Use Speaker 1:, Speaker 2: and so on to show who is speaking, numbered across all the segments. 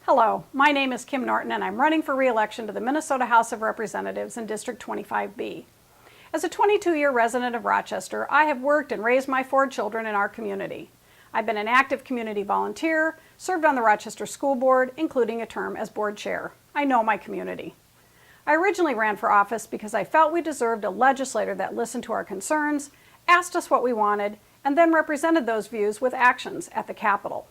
Speaker 1: Hello, my name is Kim Norton and I'm running for re-election to the Minnesota House of Representatives in District 25B. As a 22-year resident of Rochester, I have worked and raised my 4 children in our community. I've been an active community volunteer, served on the Rochester School Board, including a term as board chair. I know my community. I originally ran for office because I felt we deserved a legislator that listened to our concerns, asked us what we wanted, and then represented those views with actions at the Capitol.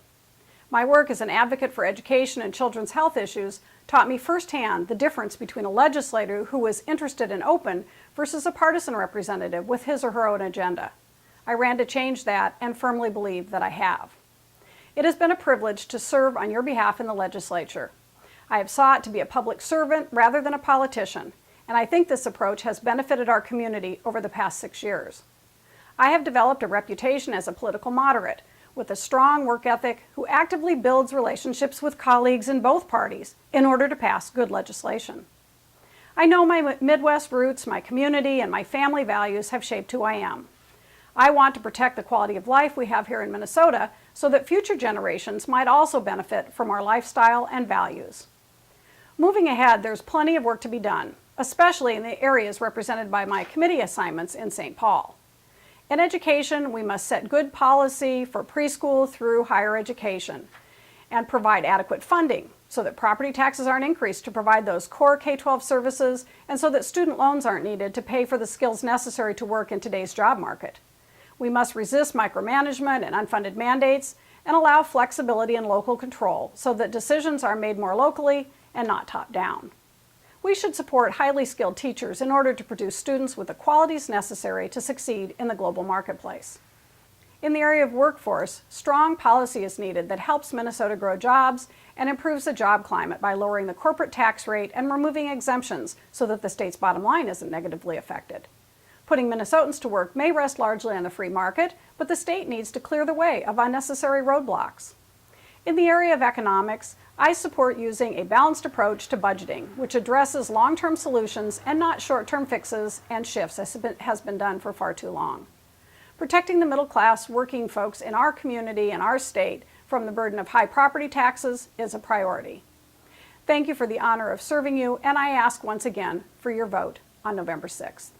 Speaker 1: My work as an advocate for education and children's health issues taught me firsthand the difference between a legislator who was interested and open versus a partisan representative with his or her own agenda. I ran to change that and firmly believe that I have. It has been a privilege to serve on your behalf in the legislature. I have sought to be a public servant rather than a politician, and I think this approach has benefited our community over the past 6 years. I have developed a reputation as a political moderate, with a strong work ethic who actively builds relationships with colleagues in both parties in order to pass good legislation. I know my Midwest roots, my community, and my family values have shaped who I am. I want to protect the quality of life we have here in Minnesota so that future generations might also benefit from our lifestyle and values. Moving ahead, there's plenty of work to be done, especially in the areas represented by my committee assignments in St. Paul. In education, we must set good policy for preschool through higher education and provide adequate funding so that property taxes aren't increased to provide those core K-12 services and so that student loans aren't needed to pay for the skills necessary to work in today's job market. We must resist micromanagement and unfunded mandates and allow flexibility and local control so that decisions are made more locally and not top-down. We should support highly skilled teachers in order to produce students with the qualities necessary to succeed in the global marketplace. In the area of workforce, strong policy is needed that helps Minnesota grow jobs and improves the job climate by lowering the corporate tax rate and removing exemptions so that the state's bottom line isn't negatively affected. Putting Minnesotans to work may rest largely on the free market, but the state needs to clear the way of unnecessary roadblocks. In the area of economics, I support using a balanced approach to budgeting, which addresses long-term solutions and not short-term fixes and shifts as has been done for far too long. Protecting the middle-class working folks in our community and our state from the burden of high property taxes is a priority. Thank you for the honor of serving you, and I ask once again for your vote on November 6th.